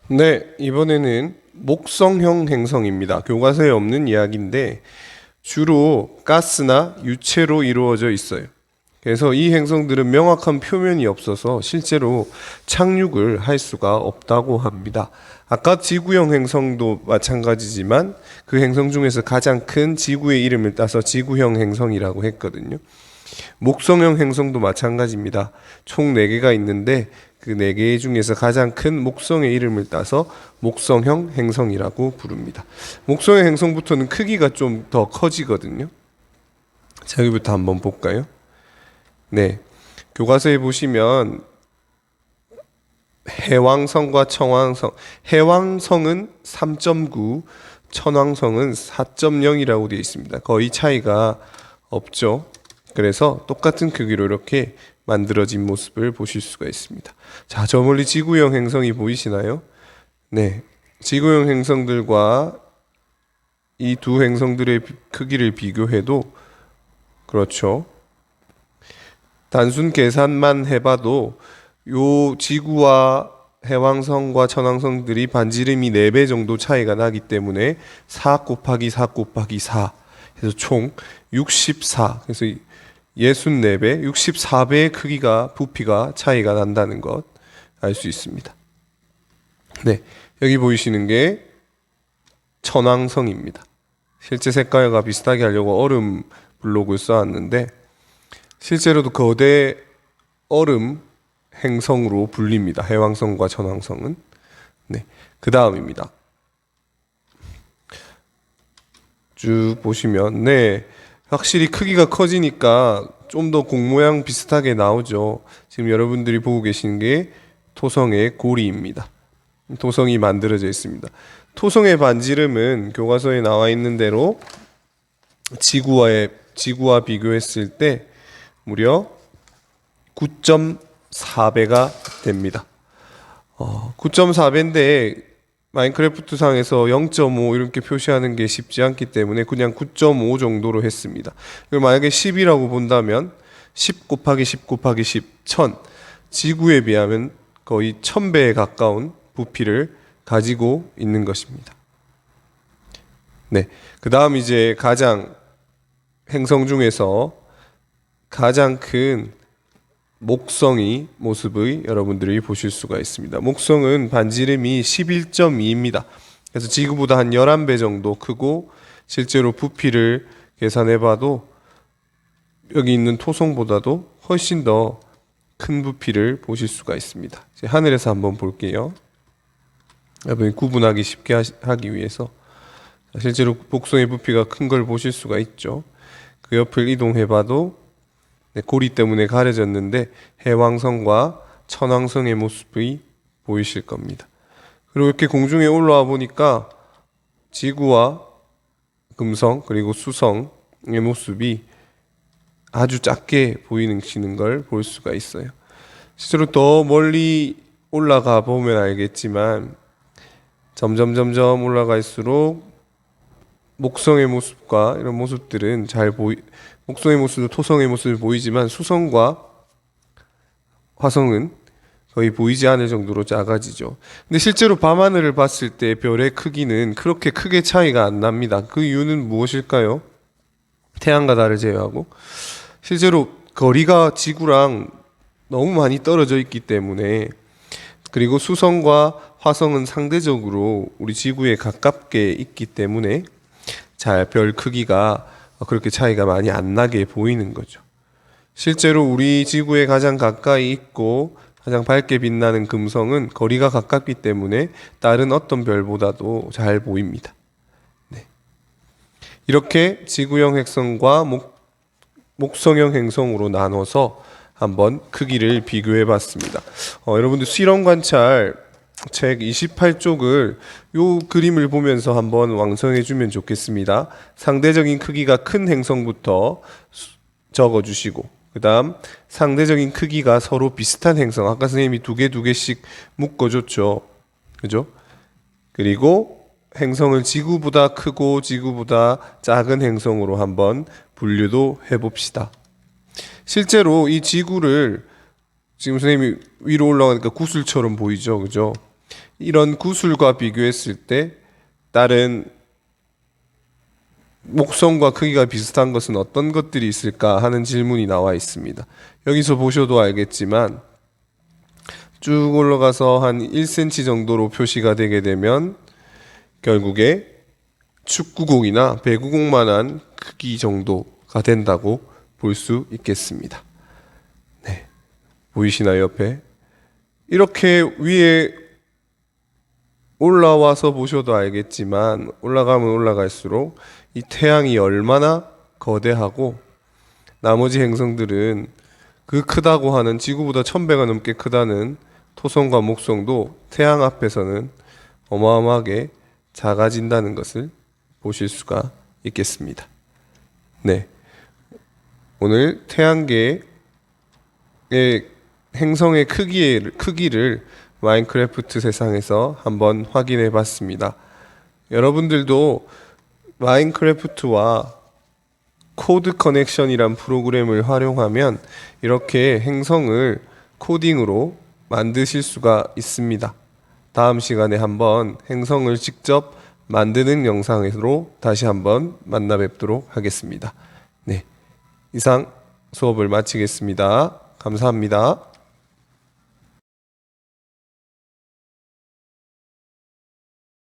네, 이번에는 목성형 행성입니다. 교과서에 없는 이야기인데 주로 가스나 유체로 이루어져 있어요. 그래서 이 행성들은 명확한 표면이 없어서 실제로 착륙을 할 수가 없다고 합니다. 아까 지구형 행성도 마찬가지지만 그 행성 중에서 가장 큰 지구의 이름을 따서 지구형 행성이라고 했거든요. 목성형 행성도 마찬가지입니다. 총 4개가 있는데 그 4개 중에서 가장 큰 목성의 이름을 따서 목성형 행성이라고 부릅니다. 목성형 행성부터는 크기가 좀 더 커지거든요. 자, 여기부터 한번 볼까요? 네. 교과서에 보시면 해왕성과 청왕성, 해왕성은 3.9, 천왕성은 4.0이라고 되어 있습니다. 거의 차이가 없죠. 그래서 똑같은 크기로 이렇게 만들어진 모습을 보실 수가 있습니다. 자, 저 멀리 지구형 행성이 보이시나요? 네. 지구형 행성들과 이 두 행성들의 크기를 비교해도 그렇죠. 단순 계산만 해봐도 요 지구와 해왕성과 천왕성들이 반지름이 4배 정도 차이가 나기 때문에 4 곱하기 4 곱하기 4 해서 총 64. 그래서 64배, 64배의 크기가 부피가 차이가 난다는 것 알 수 있습니다. 네, 여기 보이시는 게 천왕성입니다. 실제 색깔과 비슷하게 하려고 얼음 블록을 써왔는데 실제로도 거대 얼음 행성으로 불립니다. 해왕성과 천왕성은. 네, 그 다음입니다. 쭉 보시면 네, 확실히 크기가 커지니까 좀 더 공 모양 비슷하게 나오죠. 지금 여러분들이 보고 계신 게 토성의 고리입니다. 토성이 만들어져 있습니다. 토성의 반지름은 교과서에 나와 있는 대로 지구와 비교했을 때 무려 9.4배가 됩니다. 9.4배인데 마인크래프트 상에서 0.5 이렇게 표시하는 게 쉽지 않기 때문에 그냥 9.5 정도로 했습니다. 그리고 만약에 10이라고 본다면 10 곱하기 10 곱하기 10, 1000. 지구에 비하면 거의 1000배에 가까운 부피를 가지고 있는 것입니다. 네. 그 다음 이제 행성 중에서 가장 큰 목성이 모습의 여러분들이 보실 수가 있습니다. 목성은 반지름이 11.2입니다. 그래서 지구보다 한 11배 정도 크고 실제로 부피를 계산해 봐도 여기 있는 토성보다도 훨씬 더 큰 부피를 보실 수가 있습니다. 이제 하늘에서 한번 볼게요. 여러분이 구분하기 쉽게 하기 위해서 실제로 목성의 부피가 큰 걸 보실 수가 있죠. 그 옆을 이동해 봐도 고리 때문에 가려졌는데 해왕성과 천왕성의 모습이 보이실 겁니다. 그리고 이렇게 공중에 올라와 보니까 지구와 금성 그리고 수성의 모습이 아주 작게 보이는 걸 볼 수가 있어요. 실제로 더 멀리 올라가 보면 알겠지만 점점 올라갈수록 목성의 모습과 이런 모습들은 목성의 모습도 토성의 모습이 보이지만 수성과 화성은 거의 보이지 않을 정도로 작아지죠. 근데 실제로 밤하늘을 봤을 때 별의 크기는 그렇게 크게 차이가 안 납니다. 그 이유는 무엇일까요? 태양과 달을 제외하고 실제로 거리가 지구랑 너무 많이 떨어져 있기 때문에 그리고 수성과 화성은 상대적으로 우리 지구에 가깝게 있기 때문에 잘 별 크기가 그렇게 차이가 많이 안 나게 보이는 거죠. 실제로 우리 지구에 가장 가까이 있고 가장 밝게 빛나는 금성은 거리가 가깝기 때문에 다른 어떤 별보다도 잘 보입니다. 네. 이렇게 지구형 행성과 목성형 행성으로 나눠서 한번 크기를 비교해 봤습니다. 여러분들 실험 관찰 책 28쪽을 요 그림을 보면서 한번 완성해 주면 좋겠습니다. 상대적인 크기가 큰 행성부터 적어 주시고 그다음 상대적인 크기가 서로 비슷한 행성 아까 선생님이 두 개씩 묶어 줬죠. 그죠? 그리고 행성을 지구보다 크고 지구보다 작은 행성으로 한번 분류도 해 봅시다. 실제로 이 지구를 지금 선생님이 위로 올라가니까 구슬처럼 보이죠. 그죠? 이런 구술과 비교했을 때 다른 목성과 크기가 비슷한 것은 어떤 것들이 있을까 하는 질문이 나와 있습니다. 여기서 보셔도 알겠지만 쭉 올라가서 한 1cm 정도로 표시가 되게 되면 결국에 축구공이나 배구공만한 크기 정도가 된다고 볼 수 있겠습니다. 네, 보이시나요, 옆에? 이렇게 위에 올라와서 보셔도 알겠지만 올라가면 올라갈수록 이 태양이 얼마나 거대하고 나머지 행성들은 그 크다고 하는 지구보다 1000배가 넘게 크다는 토성과 목성도 태양 앞에서는 어마어마하게 작아진다는 것을 보실 수가 있겠습니다. 네. 오늘 태양계의 행성의 크기를 마인크래프트 세상에서 한번 확인해 봤습니다. 여러분들도 마인크래프트와 코드 커넥션이란 프로그램을 활용하면 이렇게 행성을 코딩으로 만드실 수가 있습니다. 다음 시간에 한번 행성을 직접 만드는 영상으로 다시 한번 만나 뵙도록 하겠습니다. 네, 이상 수업을 마치겠습니다. 감사합니다.